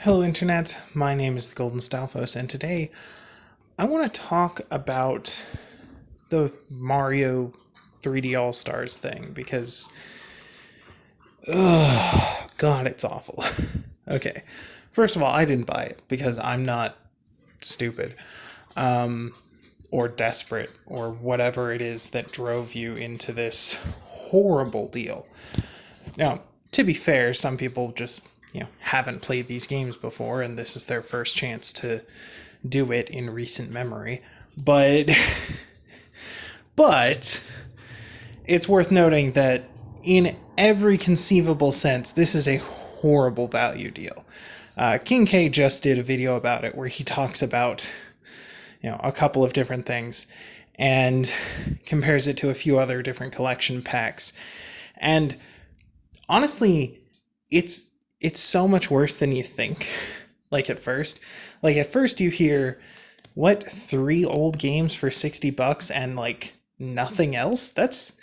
Hello, Internet. My name is the Golden Stalfos, and today I want to talk about the Mario 3D All Stars thing because, God, it's awful. Okay, first of all, I didn't buy it because I'm not stupid um, or desperate or whatever it is that drove you into this horrible deal. Now, to be fair, some people just haven't played these games before, and this is their first chance to do it in recent memory. But but it's worth noting that in every conceivable sense, this is a horrible value deal. King K just did a video about it where he talks about a couple of different things and compares it to a few other different collection packs. And honestly, it's so much worse than you think. At first you hear what, 3 old games for $60 and nothing else? That's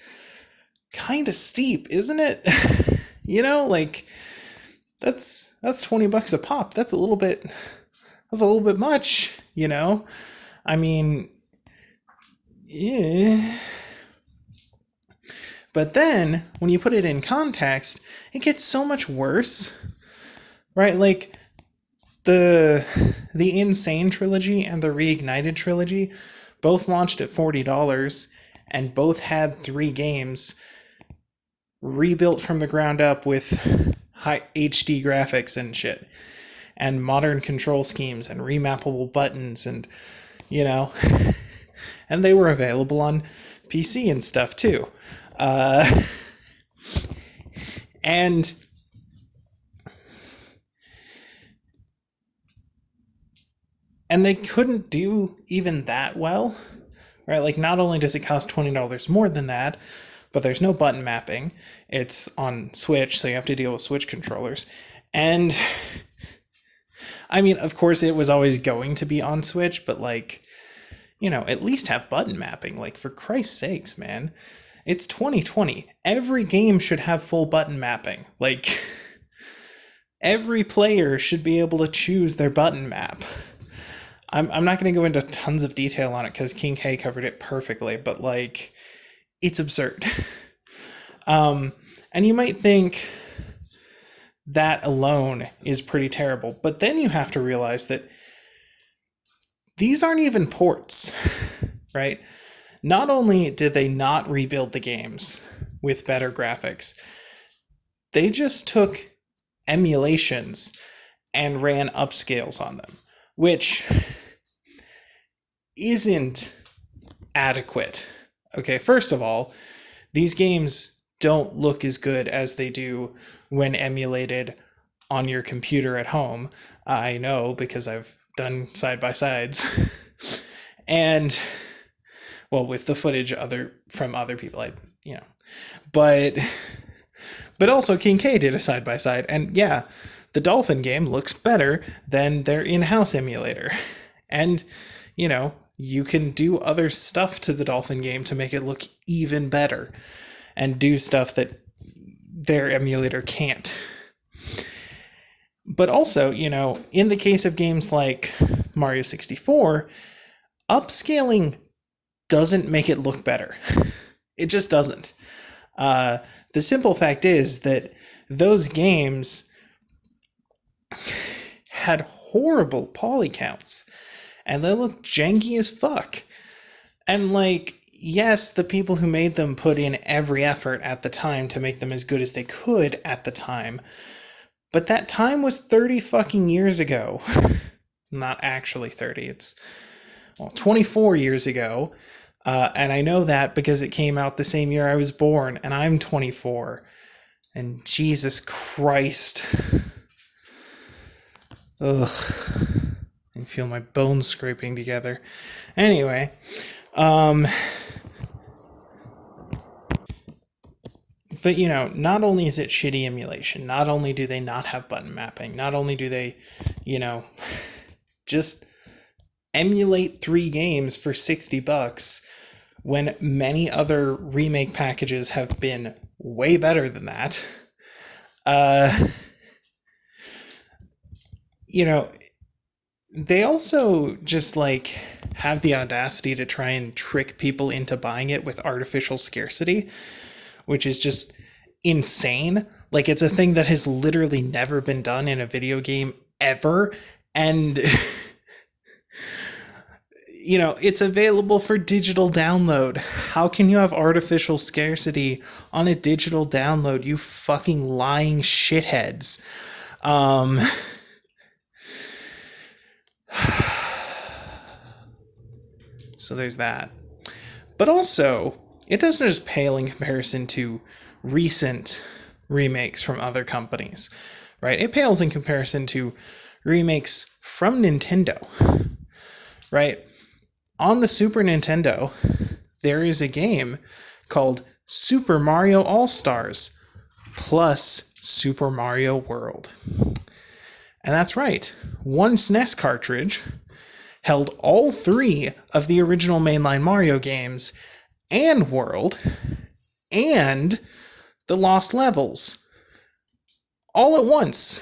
kind of steep, isn't it? That's $20 a pop. That's a little bit much, I mean, yeah. But then when you put it in context, it gets so much worse, right? The Insane trilogy and the Reignited trilogy both launched at $40 and both had 3 games rebuilt from the ground up with high HD graphics and shit and modern control schemes and remappable buttons and and they were available on PC and stuff too. And they couldn't do even that well, right? Not only does it cost $20 more than that, but there's no button mapping. It's on Switch, so you have to deal with Switch controllers. And I mean, of course, it was always going to be on Switch, but at least have button mapping. For Christ's sakes, man. It's 2020. Every game should have full button mapping. Every player should be able to choose their button map. I'm not going to go into tons of detail on it because King K covered it perfectly, but it's absurd. And you might think that alone is pretty terrible, but then you have to realize that these aren't even ports, right? Not only did they not rebuild the games with better graphics, they just took emulations and ran upscales on them, which isn't adequate. Okay, first of all, these games don't look as good as they do when emulated on your computer at home. I know because I've done side-by-sides. And with the footage from other people, but also King K did a side-by-side, and yeah, the Dolphin game looks better than their in-house emulator. And you can do other stuff to the Dolphin game to make it look even better and do stuff that their emulator can't. But also, in the case of games like Mario 64, upscaling doesn't make it look better. It just doesn't. The simple fact is that those games had horrible poly counts and they look janky as fuck. And yes, the people who made them put in every effort at the time to make them as good as they could at the time. But that time was 30 fucking years ago. Not actually 30, it's 24 years ago. And I know that because it came out the same year I was born, and I'm 24. And Jesus Christ. Ugh. I can feel my bones scraping together. Anyway, but not only is it shitty emulation, not only do they not have button mapping, not only do they, just emulate 3 games for $60 when many other remake packages have been way better than that. you know, they also just like have the audacity to try and trick people into buying it with artificial scarcity, which is just insane. Like, it's a thing that has literally never been done in a video game ever. And it's available for digital download. How can you have artificial scarcity on a digital download, you fucking lying shitheads? Um, so there's that. But also, it doesn't just pale in comparison to recent remakes from other companies, right? It pales in comparison to remakes from Nintendo, right? On the Super Nintendo, there is a game called Super Mario All-Stars plus Super Mario World. And that's right, one SNES cartridge held all 3 of the original mainline Mario games and World and the Lost Levels all at once.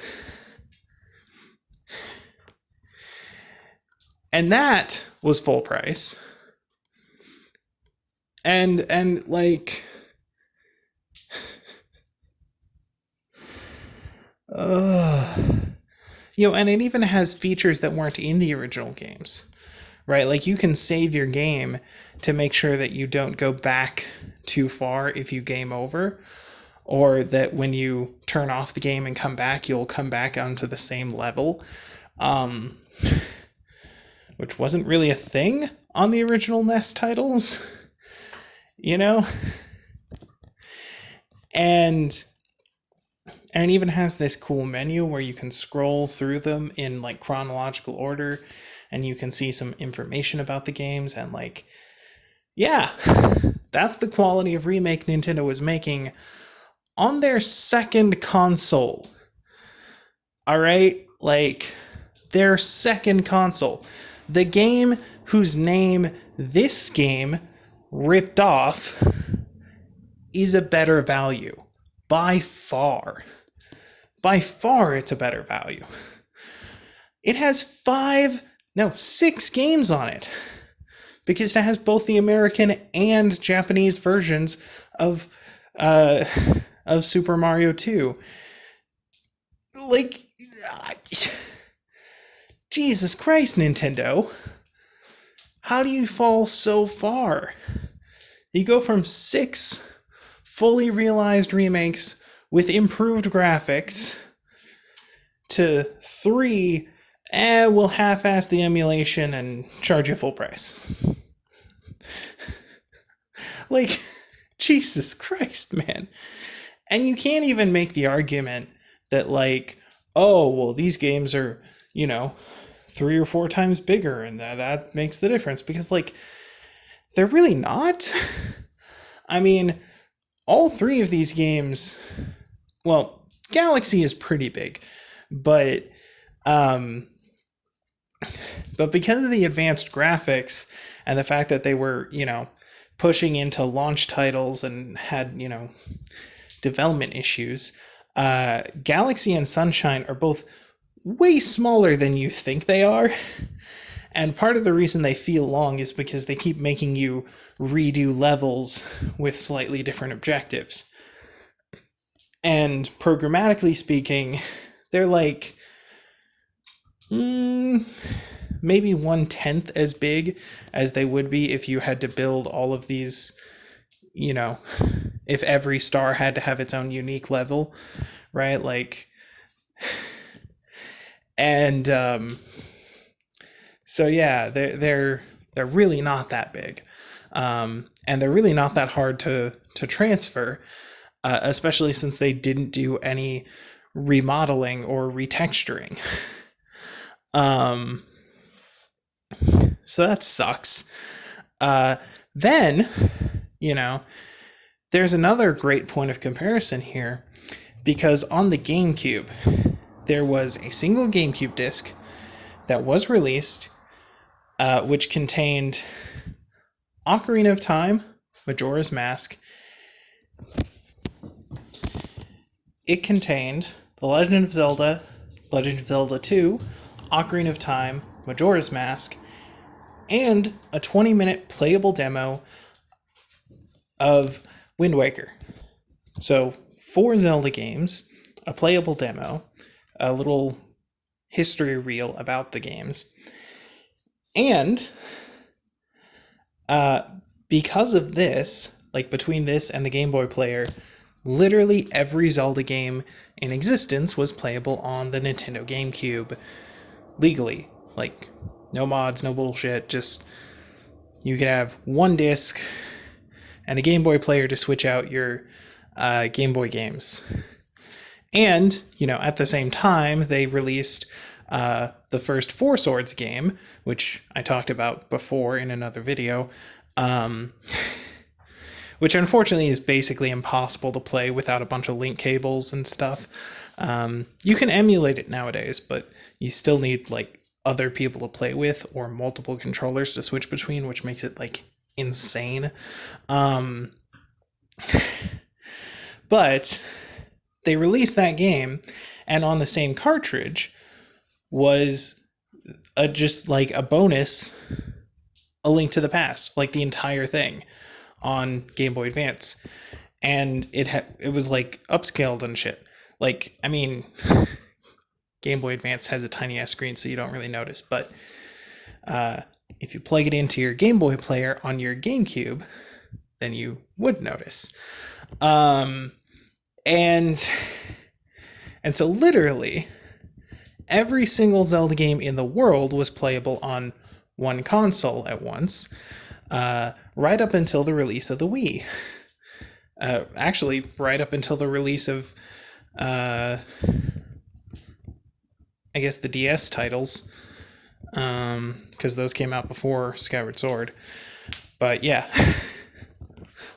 And that was full price. And like and it even has features that weren't in the original games, right? Like, you can save your game to make sure that you don't go back too far if you game over, or that when you turn off the game and come back, you'll come back onto the same level, which wasn't really a thing on the original NES titles, And it even has this cool menu where you can scroll through them in like chronological order, and you can see some information about the games, and like, yeah, that's the quality of remake Nintendo was making on their second console. All right? Like, their second console. The game whose name this game ripped off is a better value. By far. By far, it's a better value. It has 6 games on it, because it has both the American and Japanese versions of Super Mario 2. Like, Jesus Christ, Nintendo. How do you fall so far? You go from 6 fully realized remakes with improved graphics to 3, we'll half-ass the emulation and charge you full price. Like, Jesus Christ, man. And you can't even make the argument that, like, oh, well, these games are, 3 or 4 times bigger, and that makes the difference, because, like, they're really not. I mean, all 3 of these games, well, Galaxy is pretty big, but because of the advanced graphics and the fact that they were, pushing into launch titles and had, development issues, Galaxy and Sunshine are both way smaller than you think they are. And part of the reason they feel long is because they keep making you redo levels with slightly different objectives. And programmatically speaking, they're like maybe 1/10 as big as they would be if you had to build all of these, if every star had to have its own unique level, right? Like, and so yeah, they're really not that big, and they're really not that hard to transfer, especially since they didn't do any remodeling or retexturing. So that sucks. Then, there's another great point of comparison here, because on the GameCube, there was a single GameCube disc that was released, which contained Ocarina of Time, Majora's Mask. It contained The Legend of Zelda, Legend of Zelda 2, Ocarina of Time, Majora's Mask, and a 20-minute playable demo of Wind Waker. So 4 Zelda games, a playable demo, a little history reel about the games, and because of this, like between this and the Game Boy player, literally every Zelda game in existence was playable on the Nintendo GameCube legally. Like, no mods, no bullshit, just you could have one disc and a Game Boy player to switch out your Game Boy games. And, at the same time, they released the first Four Swords game, which I talked about before in another video, which unfortunately is basically impossible to play without a bunch of link cables and stuff. You can emulate it nowadays, but you still need other people to play with or multiple controllers to switch between, which makes it insane. But they released that game, and on the same cartridge was just a bonus, A Link to the Past, the entire thing on Game Boy Advance, and it was upscaled and shit. Game Boy Advance has a tiny ass screen, so you don't really notice, but if you plug it into your Game Boy player on your GameCube, then you would notice. And so literally every single Zelda game in the world was playable on one console at once, right up until the release of the Wii. Actually, right up until the release of, I guess, the DS titles, because those came out before Skyward Sword. But yeah,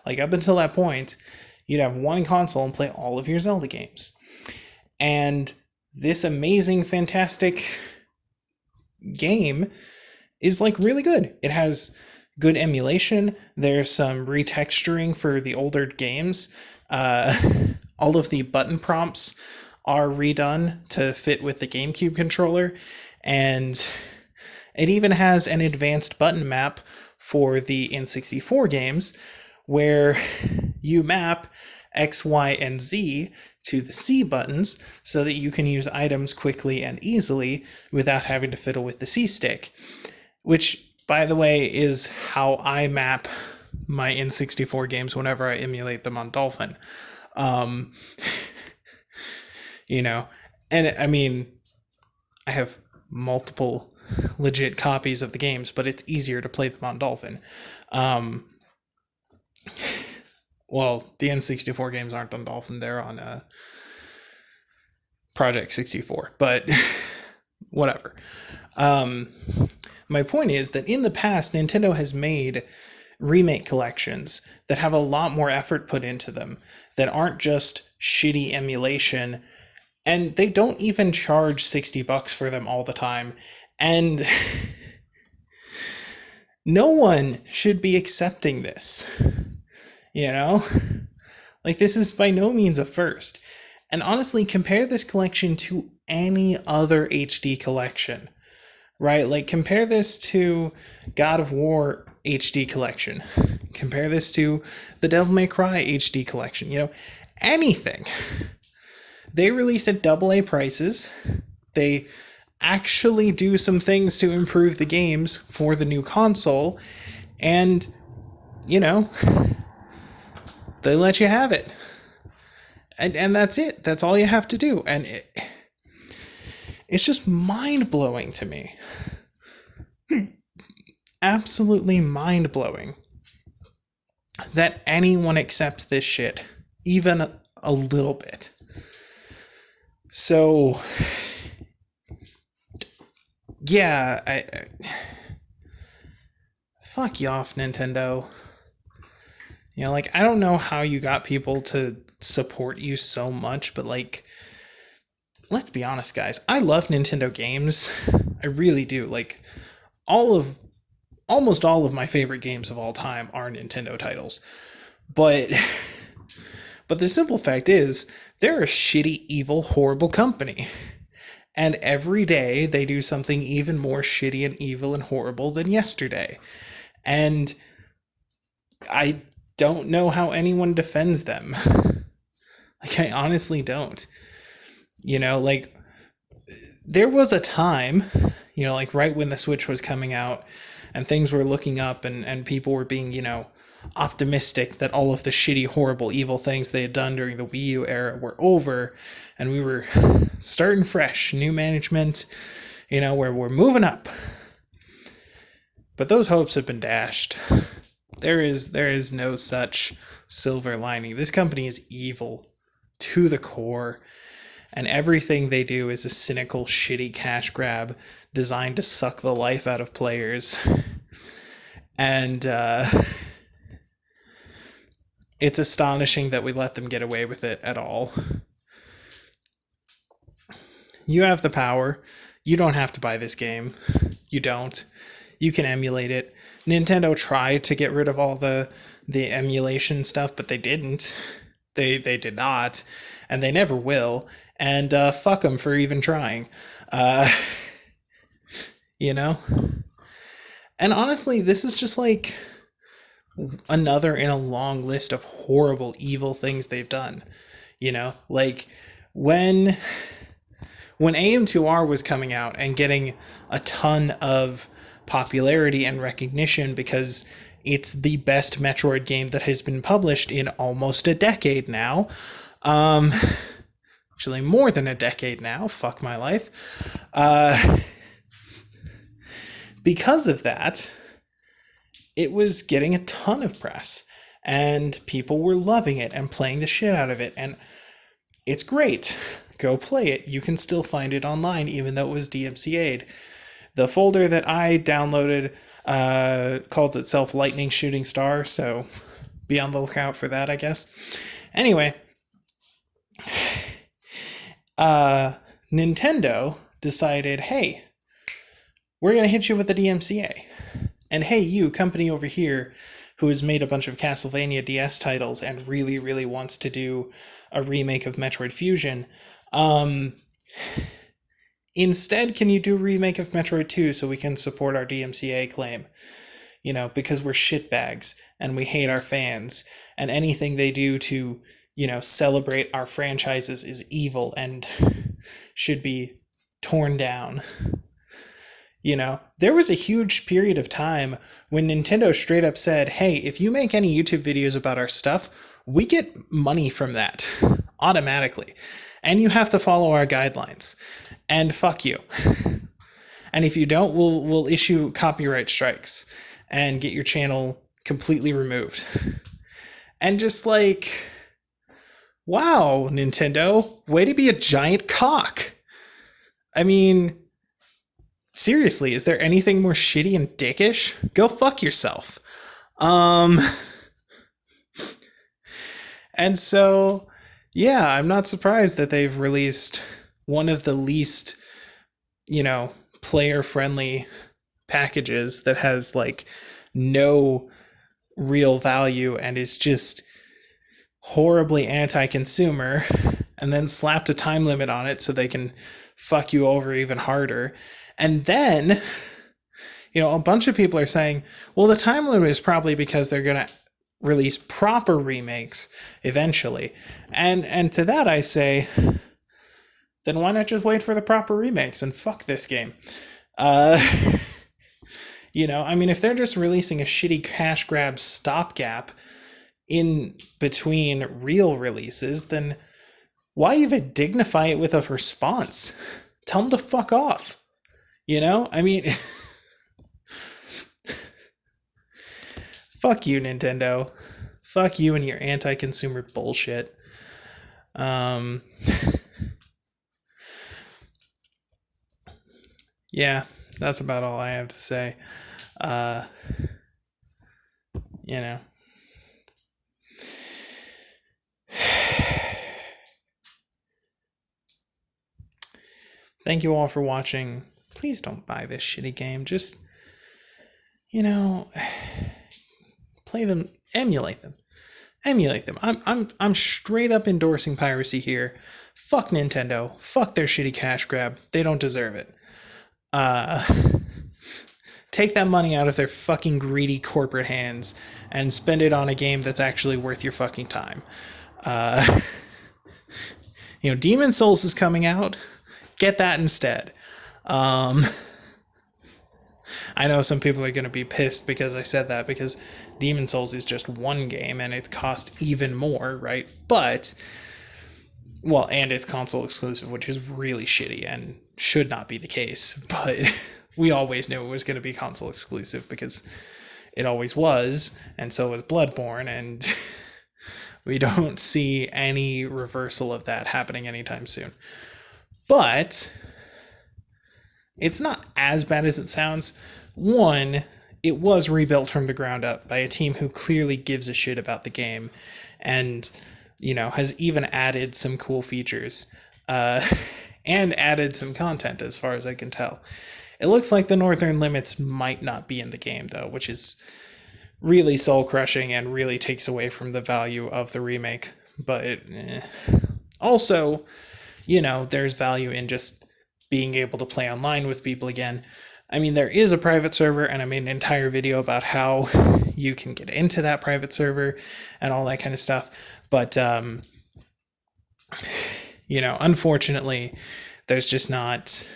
up until that point, you'd have one console and play all of your Zelda games. And this amazing, fantastic game is really good. It has good emulation. There's some retexturing for the older games. All of the button prompts are redone to fit with the GameCube controller, and it even has an advanced button map for the N64 games where you map X, Y, and Z to the C buttons so that you can use items quickly and easily without having to fiddle with the C stick, which, by the way, is how I map my N64 games whenever I emulate them on Dolphin. And I mean, I have multiple legit copies of the games, but it's easier to play them on Dolphin. Well, the N64 games aren't on Dolphin, they're on Project 64, but whatever. My point is that in the past, Nintendo has made remake collections that have a lot more effort put into them, that aren't just shitty emulation, and they don't even charge $60 for them all the time, and no one should be accepting this, this is by no means a first. And honestly, compare this collection to any other HD collection, right? Compare this to God of War HD collection. Compare this to the Devil May Cry HD collection. Anything. They release at AA prices. They actually do some things to improve the games for the new console. And, they let you have it. And that's it. That's all you have to do. And it's just mind-blowing to me. Absolutely mind-blowing that anyone accepts this shit, even a little bit. So, yeah, I fuck you off, Nintendo. I don't know how you got people to support you so much, but let's be honest, guys. I love Nintendo games. I really do. Almost all of my favorite games of all time are Nintendo titles. But the simple fact is, they're a shitty, evil, horrible company. And every day they do something even more shitty and evil and horrible than yesterday. And I don't know how anyone defends them. Like, I honestly don't. Like, there was a time, like right when the Switch was coming out and things were looking up and people were being, optimistic that all of the shitty, horrible, evil things they had done during the Wii U era were over and we were starting fresh, new management, where we're moving up. But those hopes have been dashed. There is no such silver lining. This company is evil to the core, and everything they do is a cynical, shitty cash grab designed to suck the life out of players. And it's astonishing that we let them get away with it at all. You have the power. You don't have to buy this game. You don't. You can emulate it. Nintendo tried to get rid of all the emulation stuff, but they didn't. They did not, and they never will. And fuck them for even trying. And honestly, this is just like another in a long list of horrible, evil things they've done. Like when AM2R was coming out and getting a ton of popularity and recognition because it's the best Metroid game that has been published in almost a decade now. Actually, more than a decade now. Fuck my life. Because of that, it was getting a ton of press, and people were loving it and playing the shit out of it, and it's great. Go play it. You can still find it online, even though it was DMCA'd. The folder that I downloaded calls itself Lightning Shooting Star, so be on the lookout for that, I guess. Anyway, Nintendo decided, hey, we're going to hit you with the DMCA. And hey, you, company over here, who has made a bunch of Castlevania DS titles and really, really wants to do a remake of Metroid Fusion, instead, can you do a remake of Metroid 2 so we can support our DMCA claim? Because we're shitbags and we hate our fans, and anything they do to, celebrate our franchises is evil and should be torn down. There was a huge period of time when Nintendo straight up said, hey, if you make any YouTube videos about our stuff, we get money from that automatically. And you have to follow our guidelines. And fuck you. And if you don't, we'll issue copyright strikes and get your channel completely removed. And just like, wow, Nintendo, way to be a giant cock. I mean, seriously, is there anything more shitty and dickish? Go fuck yourself. And so, yeah, I'm not surprised that they've released one of the least, player-friendly packages that has, like, no real value and is just horribly anti-consumer, and then slapped a time limit on it so they can fuck you over even harder. And then, a bunch of people are saying, well, the time limit is probably because they're going to release proper remakes eventually. And to that I say, then why not just wait for the proper remakes and fuck this game? If they're just releasing a shitty cash grab stopgap in between real releases, then why even dignify it with a response? Tell them to fuck off. Fuck you, Nintendo. Fuck you and your anti-consumer bullshit. Yeah, that's about all I have to say. Thank you all for watching. Please don't buy this shitty game. Just, play them, emulate them. I'm straight up endorsing piracy here, Fuck Nintendo. Fuck their shitty cash grab. They don't deserve it. Uh, take that money out of their fucking greedy corporate hands and spend it on a game that's actually worth your fucking time. Uh, Demon Souls is coming out. Get that instead. Um, I know some people are going to be pissed because I said that, because Demon Souls is just one game and it costs even more, right? But, well, and it's console exclusive, which is really shitty and should not be the case. But we always knew it was going to be console exclusive because it always was, and so was Bloodborne, and we don't see any reversal of that happening anytime soon. But it's not as bad as it sounds. One, it was rebuilt from the ground up by a team who clearly gives a shit about the game, and has even added some cool features, and added some content as far as I can tell. It looks like the Northern Limits might not be in the game though, which is really soul crushing and really takes away from the value of the remake. But also, there's value in just being able to play online with people again. I mean, there is a private server, and I made an entire video about how you can get into that private server and all that kind of stuff. But, unfortunately, there's just not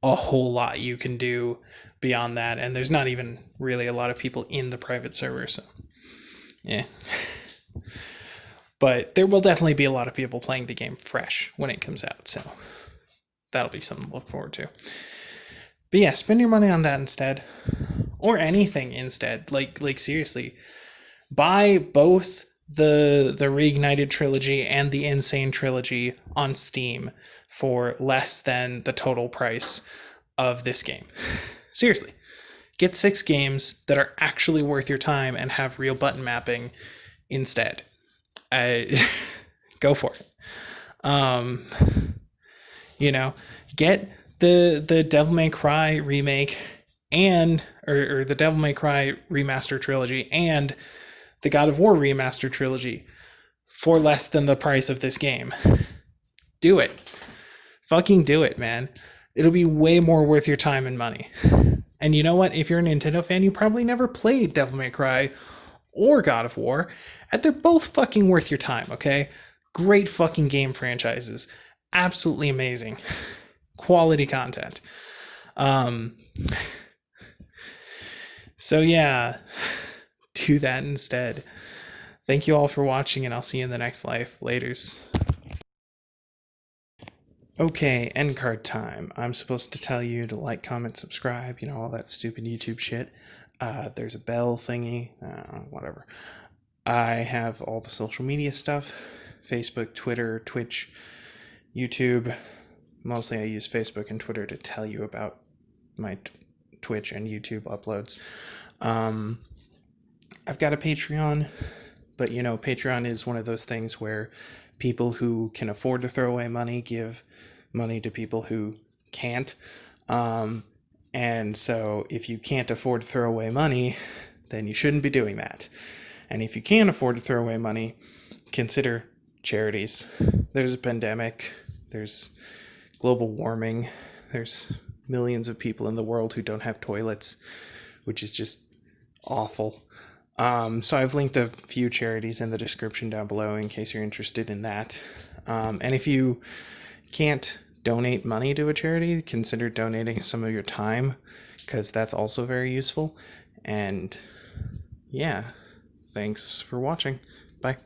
a whole lot you can do beyond that, and there's not even really a lot of people in the private server, so yeah. But there will definitely be a lot of people playing the game fresh when it comes out, so that'll be something to look forward to. But yeah, spend your money on that instead, or anything instead. Like seriously, buy both the Reignited trilogy and the Insane trilogy on Steam for less than the total price of this game. Seriously, get 6 games that are actually worth your time and have real button mapping instead. Go for it. Get the Devil May Cry remake and or the Devil May Cry remaster trilogy and the God of War remaster trilogy for less than the price of this game. Do it. Fucking do it, man. It'll be way more worth your time and money. And you know what? If you're a Nintendo fan, you probably never played Devil May Cry or God of War, and they're both fucking worth your time, okay? Great fucking game franchises. Absolutely amazing. Quality content. So yeah, do that instead. Thank you all for watching, and I'll see you in the next life. Laters. Okay, end card time. I'm supposed to tell you to like, comment, subscribe, all that stupid YouTube shit. There's a bell thingy, whatever. I have all the social media stuff: Facebook, Twitter, Twitch, YouTube. Mostly I use Facebook and Twitter to tell you about my Twitch and YouTube uploads. I've got a Patreon, but Patreon is one of those things where people who can afford to throw away money give money to people who can't. And so if you can't afford to throw away money, then you shouldn't be doing that. And if you can afford to throw away money, consider charities. There's a pandemic, there's global warming, there's millions of people in the world who don't have toilets, which is just awful. So I've linked a few charities in the description down below in case you're interested in that. And if you can't donate money to a charity, consider donating some of your time, because that's also very useful. And yeah, thanks for watching. Bye.